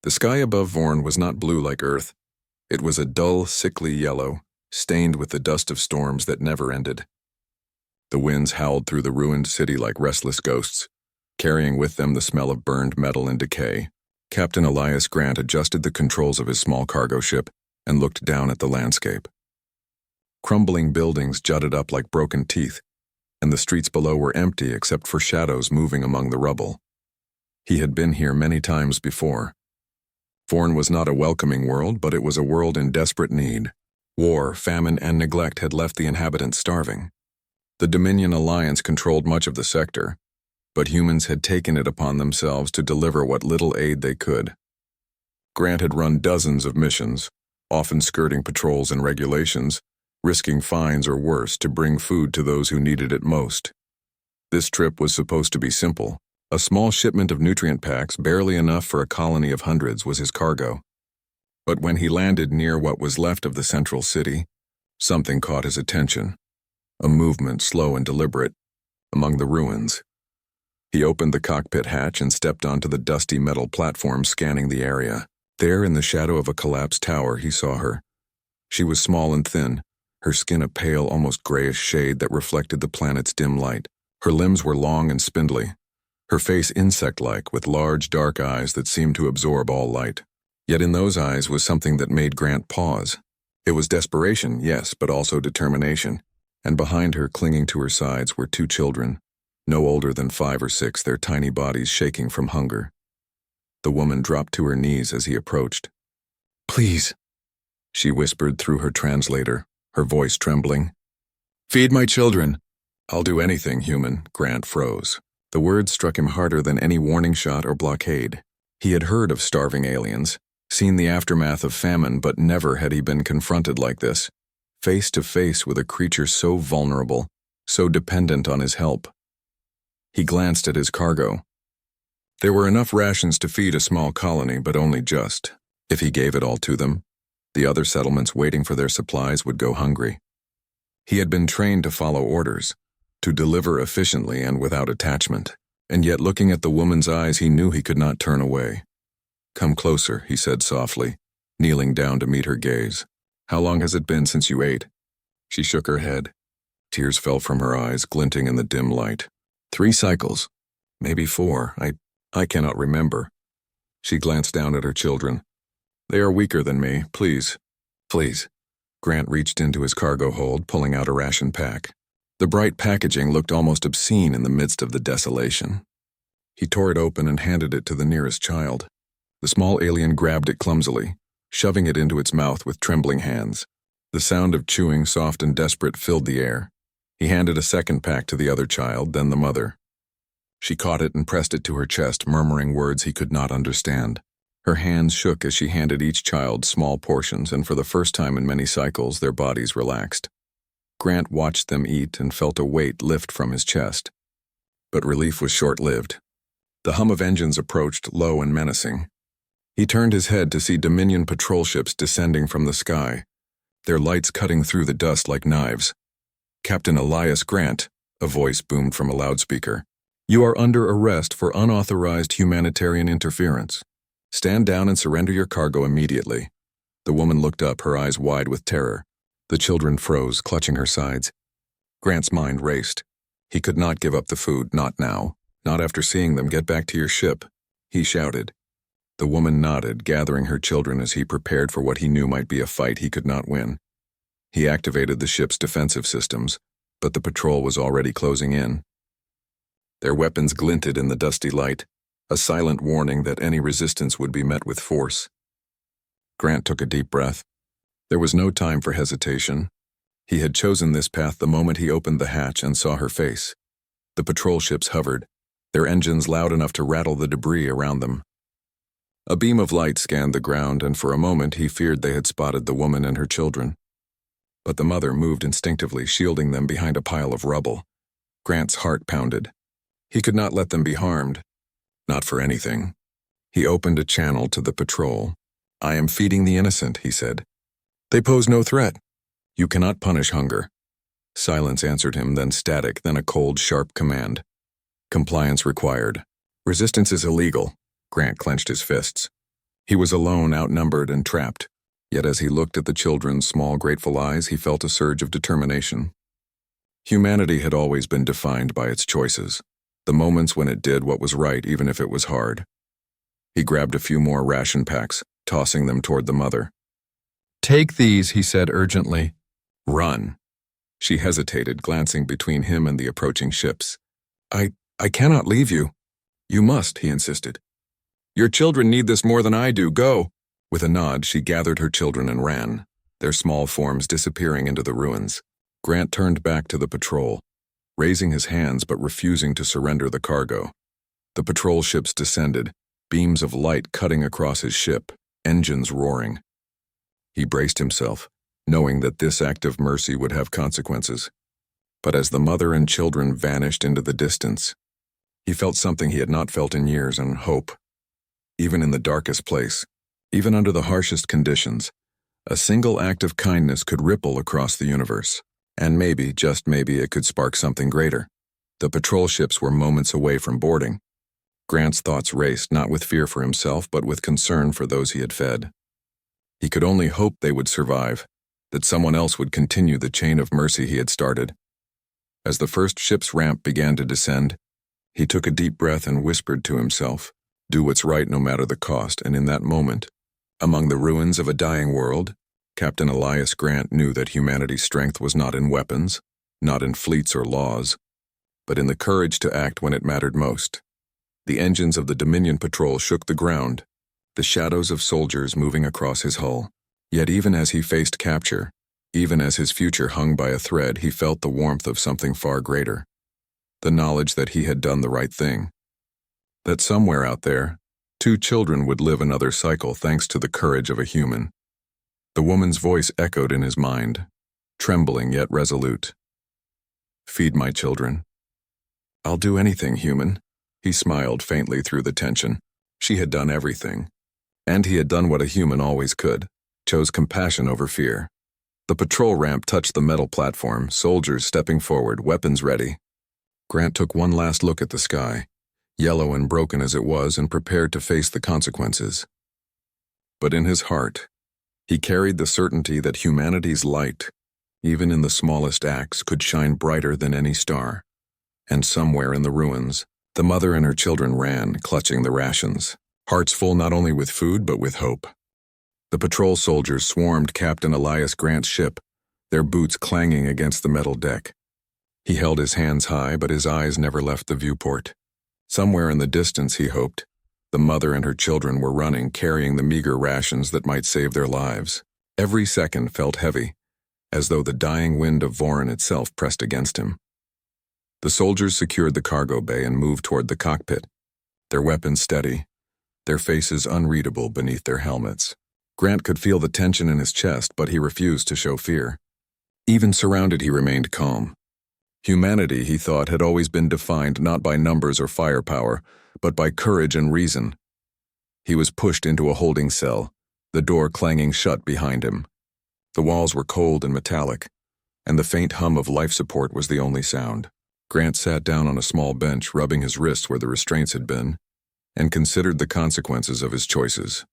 The sky above Vorn was not blue like Earth. It was a dull, sickly yellow, stained with the dust of storms that never ended. The winds howled through the ruined city like restless ghosts, carrying with them the smell of burned metal and decay. Captain Elias Grant adjusted the controls of his small cargo ship and looked down at the landscape. Crumbling buildings jutted up like broken teeth, and the streets below were empty except for shadows moving among the rubble. He had been here many times before. Vorn was not a welcoming world, but it was a world in desperate need. War, famine, and neglect had left the inhabitants starving. The Dominion Alliance controlled much of the sector, but humans had taken it upon themselves to deliver what little aid they could. Grant had run dozens of missions, often skirting patrols and regulations, risking fines or worse to bring food to those who needed it most. This trip was supposed to be simple. A small shipment of nutrient packs, barely enough for a colony of hundreds, was his cargo. But when he landed near what was left of the central city, something caught his attention. A movement, slow and deliberate, among the ruins. He opened the cockpit hatch and stepped onto the dusty metal platform, scanning the area. There, in the shadow of a collapsed tower, he saw her. She was small and thin, her skin a pale, almost grayish shade that reflected the planet's dim light. Her limbs were long and spindly, her face insect-like with large, dark eyes that seemed to absorb all light. Yet in those eyes was something that made Grant pause. It was desperation, yes, but also determination. And behind her, clinging to her sides, were two children, no older than 5 or 6, their tiny bodies shaking from hunger. The woman dropped to her knees as he approached. "Please," she whispered through her translator, her voice trembling. "Feed my children." "I'll do anything, human." Grant froze. The words struck him harder than any warning shot or blockade. He had heard of starving aliens, seen the aftermath of famine, but never had he been confronted like this, face to face with a creature so vulnerable, so dependent on his help. He glanced at his cargo. There were enough rations to feed a small colony, but only just. If he gave it all to them, the other settlements waiting for their supplies would go hungry. He had been trained to follow orders, to deliver efficiently and without attachment, and yet looking at the woman's eyes he knew he could not turn away. "Come closer," he said softly, kneeling down to meet her gaze. "How long has it been since you ate?" She shook her head. Tears fell from her eyes, glinting in the dim light. 3 cycles, maybe 4, I cannot remember. She glanced down at her children. "They are weaker than me, please. Please." Grant reached into his cargo hold, pulling out a ration pack. The bright packaging looked almost obscene in the midst of the desolation. He tore it open and handed it to the nearest child. The small alien grabbed it clumsily, shoving it into its mouth with trembling hands. The sound of chewing, soft and desperate, filled the air. He handed a second pack to the other child, then the mother. She caught it and pressed it to her chest, murmuring words he could not understand. Her hands shook as she handed each child small portions, and for the first time in many cycles, their bodies relaxed. Grant watched them eat and felt a weight lift from his chest. But relief was short-lived. The hum of engines approached, low and menacing. He turned his head to see Dominion patrol ships descending from the sky, their lights cutting through the dust like knives. "Captain Elias Grant," a voice boomed from a loudspeaker. "You are under arrest for unauthorized humanitarian interference. Stand down and surrender your cargo immediately." The woman looked up, her eyes wide with terror. The children froze, clutching her sides. Grant's mind raced. He could not give up the food, not now, not after seeing them. "Get back to your ship," he shouted. The woman nodded, gathering her children as he prepared for what he knew might be a fight he could not win. He activated the ship's defensive systems, but the patrol was already closing in. Their weapons glinted in the dusty light, a silent warning that any resistance would be met with force. Grant took a deep breath. There was no time for hesitation. He had chosen this path the moment he opened the hatch and saw her face. The patrol ships hovered, their engines loud enough to rattle the debris around them. A beam of light scanned the ground, and for a moment he feared they had spotted the woman and her children. But the mother moved instinctively, shielding them behind a pile of rubble. Grant's heart pounded. He could not let them be harmed. Not for anything. He opened a channel to the patrol. "I am feeding the innocent," he said. "They pose no threat. You cannot punish hunger." Silence answered him, then static, then a cold, sharp command. "Compliance required. Resistance is illegal." Grant clenched his fists. He was alone, outnumbered, and trapped. Yet as he looked at the children's small, grateful eyes, he felt a surge of determination. Humanity had always been defined by its choices, the moments when it did what was right even if it was hard. He grabbed a few more ration packs, tossing them toward the mother. "Take these," he said urgently. "Run." She hesitated, glancing between him and the approaching ships. I cannot leave you." "You must," he insisted. "Your children need this more than I do. Go." With a nod, she gathered her children and ran, their small forms disappearing into the ruins. Grant turned back to the patrol, raising his hands but refusing to surrender the cargo. The patrol ships descended, beams of light cutting across his ship, engines roaring. He braced himself, knowing that this act of mercy would have consequences. But as the mother and children vanished into the distance, he felt something he had not felt in years, and hope. Even in the darkest place, even under the harshest conditions, a single act of kindness could ripple across the universe. And maybe, just maybe, it could spark something greater. The patrol ships were moments away from boarding. Grant's thoughts raced, not with fear for himself, but with concern for those he had fed. He could only hope they would survive, that someone else would continue the chain of mercy he had started. As the first ship's ramp began to descend, he took a deep breath and whispered to himself, "Do what's right no matter the cost," and in that moment, among the ruins of a dying world, Captain Elias Grant knew that humanity's strength was not in weapons, not in fleets or laws, but in the courage to act when it mattered most. The engines of the Dominion Patrol shook the ground, the shadows of soldiers moving across his hull. Yet even as he faced capture, even as his future hung by a thread, he felt the warmth of something far greater. The knowledge that he had done the right thing. That somewhere out there, 2 children would live another cycle thanks to the courage of a human. The woman's voice echoed in his mind, trembling yet resolute. "Feed my children." "I'll do anything, human." He smiled faintly through the tension. She had done everything. And he had done what a human always could, chose compassion over fear. The patrol ramp touched the metal platform, soldiers stepping forward, weapons ready. Grant took one last look at the sky, yellow and broken as it was, and prepared to face the consequences. But in his heart, he carried the certainty that humanity's light, even in the smallest acts, could shine brighter than any star. And somewhere in the ruins, the mother and her children ran, clutching the rations, hearts full not only with food but with hope. The patrol soldiers swarmed Captain Elias Grant's ship, their boots clanging against the metal deck. He held his hands high, but his eyes never left the viewport. Somewhere in the distance, he hoped, the mother and her children were running, carrying the meager rations that might save their lives. Every second felt heavy, as though the dying wind of Voron itself pressed against him. The soldiers secured the cargo bay and moved toward the cockpit, their weapons steady, their faces unreadable beneath their helmets. Grant could feel the tension in his chest, but he refused to show fear. Even surrounded, he remained calm. Humanity, he thought, had always been defined not by numbers or firepower, but by courage and reason. He was pushed into a holding cell, the door clanging shut behind him. The walls were cold and metallic, and the faint hum of life support was the only sound. Grant sat down on a small bench, rubbing his wrists where the restraints had been, and considered the consequences of his choices.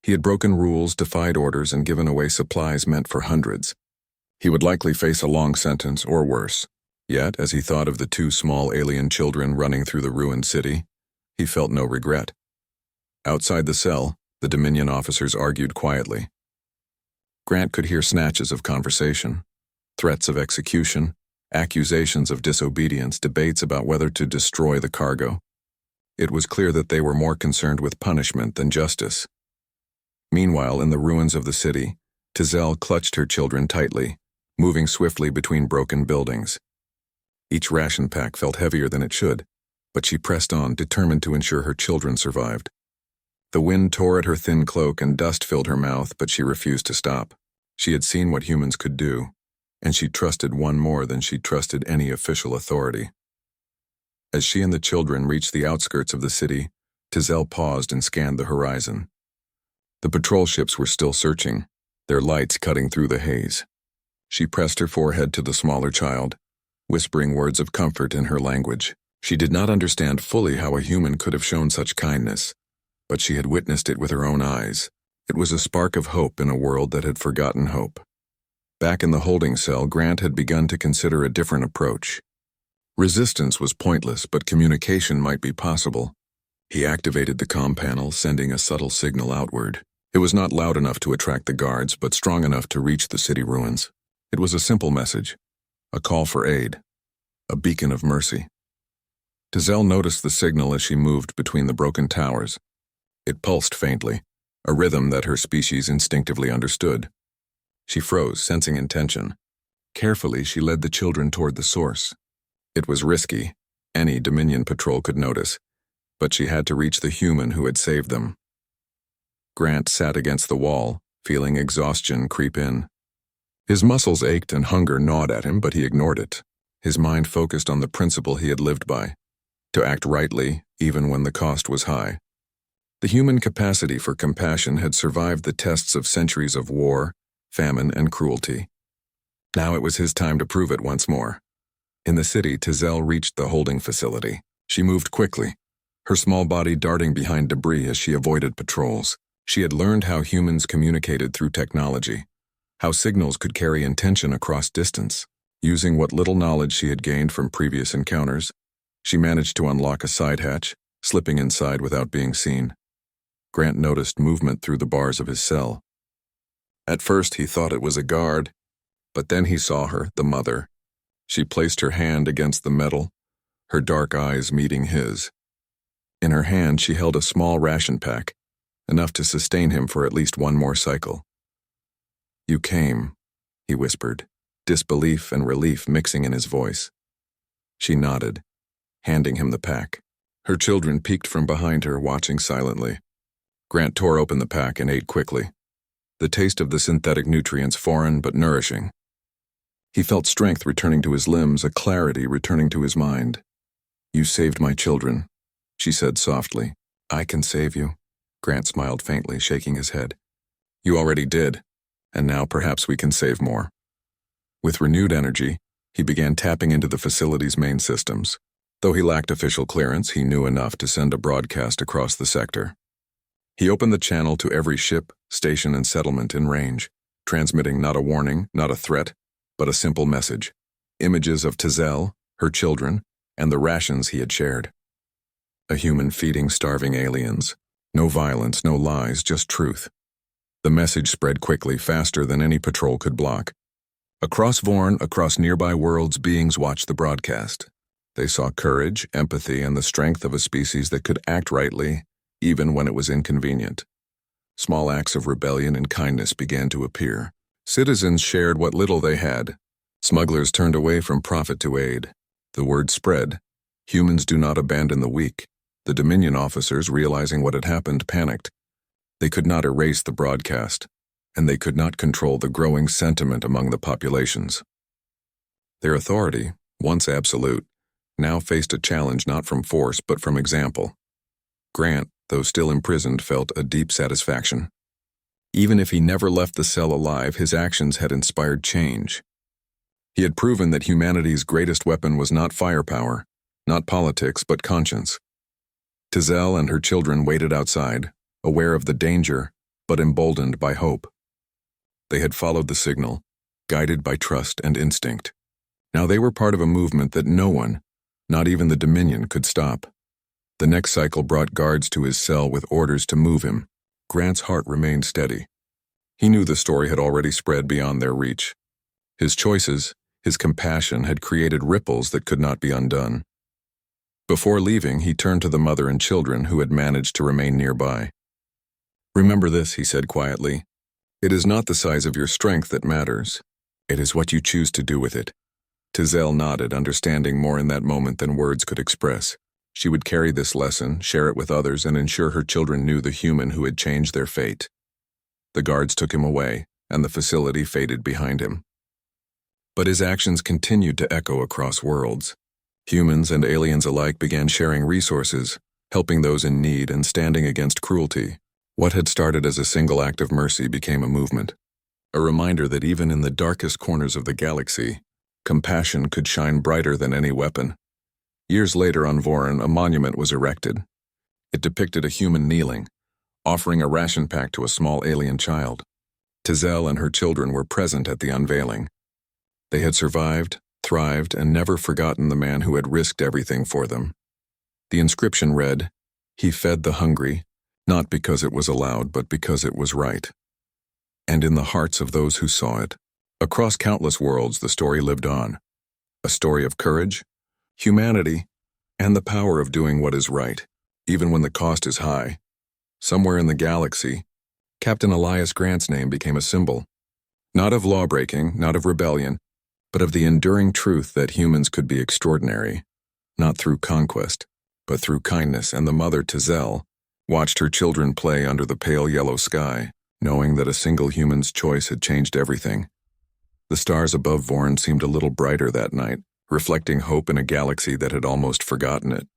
He had broken rules, defied orders, and given away supplies meant for hundreds. He would likely face a long sentence, or worse. Yet, as he thought of the 2 small alien children running through the ruined city, he felt no regret. Outside the cell, the Dominion officers argued quietly. Grant could hear snatches of conversation, threats of execution, accusations of disobedience, debates about whether to destroy the cargo. It was clear that they were more concerned with punishment than justice. Meanwhile, in the ruins of the city, Tizelle clutched her children tightly, moving swiftly between broken buildings. Each ration pack felt heavier than it should, but she pressed on, determined to ensure her children survived. The wind tore at her thin cloak and dust filled her mouth, but she refused to stop. She had seen what humans could do, and she trusted one more than she trusted any official authority. As she and the children reached the outskirts of the city, Tizelle paused and scanned the horizon. The patrol ships were still searching, their lights cutting through the haze. She pressed her forehead to the smaller child, whispering words of comfort in her language. She did not understand fully how a human could have shown such kindness, but she had witnessed it with her own eyes. It was a spark of hope in a world that had forgotten hope. Back in the holding cell, Grant had begun to consider a different approach. Resistance was pointless, but communication might be possible. He activated the comm panel, sending a subtle signal outward. It was not loud enough to attract the guards, but strong enough to reach the city ruins. It was a simple message, a call for aid, a beacon of mercy. Tizelle noticed the signal as she moved between the broken towers. It pulsed faintly, a rhythm that her species instinctively understood. She froze, sensing intention. Carefully, she led the children toward the source. It was risky. Any Dominion patrol could notice, but she had to reach the human who had saved them. Grant sat against the wall, feeling exhaustion creep in. His muscles ached and hunger gnawed at him, but he ignored it. His mind focused on the principle he had lived by, to act rightly, even when the cost was high. The human capacity for compassion had survived the tests of centuries of war, famine, and cruelty. Now it was his time to prove it once more. In the city, Tizelle reached the holding facility. She moved quickly, her small body darting behind debris as she avoided patrols. She had learned how humans communicated through technology, how signals could carry intention across distance. Using what little knowledge she had gained from previous encounters, she managed to unlock a side hatch, slipping inside without being seen. Grant noticed movement through the bars of his cell. At first he thought it was a guard, but then he saw her, the mother. She placed her hand against the metal, her dark eyes meeting his. In her hand she held a small ration pack, enough to sustain him for at least one more cycle. "You came," he whispered, disbelief and relief mixing in his voice. She nodded, handing him the pack. Her children peeked from behind her, watching silently. Grant tore open the pack and ate quickly, the taste of the synthetic nutrients foreign but nourishing. He felt strength returning to his limbs, a clarity returning to his mind. "You saved my children," she said softly. "I can save you." Grant smiled faintly, shaking his head. "You already did, and now perhaps we can save more." With renewed energy, he began tapping into the facility's main systems. Though he lacked official clearance, he knew enough to send a broadcast across the sector. He opened the channel to every ship, station, and settlement in range, transmitting not a warning, not a threat, but a simple message. Images of Tizelle, her children, and the rations he had shared. A human feeding starving aliens. No violence, no lies, just truth. The message spread quickly, faster than any patrol could block. Across Vorn, across nearby worlds, beings watched the broadcast. They saw courage, empathy, and the strength of a species that could act rightly, even when it was inconvenient. Small acts of rebellion and kindness began to appear. Citizens shared what little they had. Smugglers turned away from profit to aid. The word spread. Humans do not abandon the weak. The Dominion officers, realizing what had happened, panicked. They could not erase the broadcast, and they could not control the growing sentiment among the populations. Their authority, once absolute, now faced a challenge not from force but from example. Grant, though still imprisoned, felt a deep satisfaction. Even if he never left the cell alive, his actions had inspired change. He had proven that humanity's greatest weapon was not firepower, not politics, but conscience. Tizelle and her children waited outside, aware of the danger, but emboldened by hope. They had followed the signal, guided by trust and instinct. Now they were part of a movement that no one, not even the Dominion, could stop. The next cycle brought guards to his cell with orders to move him. Grant's heart remained steady. He knew the story had already spread beyond their reach. His choices, his compassion, had created ripples that could not be undone. Before leaving, he turned to the mother and children who had managed to remain nearby. "Remember this," he said quietly. "It is not the size of your strength that matters. It is what you choose to do with it." Tizelle nodded, understanding more in that moment than words could express. She would carry this lesson, share it with others, and ensure her children knew the human who had changed their fate. The guards took him away, and the facility faded behind him. But his actions continued to echo across worlds. Humans and aliens alike began sharing resources, helping those in need and standing against cruelty. What had started as a single act of mercy became a movement, a reminder that even in the darkest corners of the galaxy, compassion could shine brighter than any weapon. Years later on Voron, a monument was erected. It depicted a human kneeling, offering a ration pack to a small alien child. Tizelle and her children were present at the unveiling. They had survived, thrived, and never forgotten the man who had risked everything for them. The inscription read, "He fed the hungry, not because it was allowed, but because it was right." And in the hearts of those who saw it, across countless worlds, the story lived on. A story of courage, humanity, and the power of doing what is right, even when the cost is high. Somewhere in the galaxy, Captain Elias Grant's name became a symbol, not of lawbreaking, not of rebellion, but of the enduring truth that humans could be extraordinary, not through conquest, but through kindness. And the mother, Tizelle, watched her children play under the pale yellow sky, knowing that a single human's choice had changed everything. The stars above Vorn seemed a little brighter that night, reflecting hope in a galaxy that had almost forgotten it.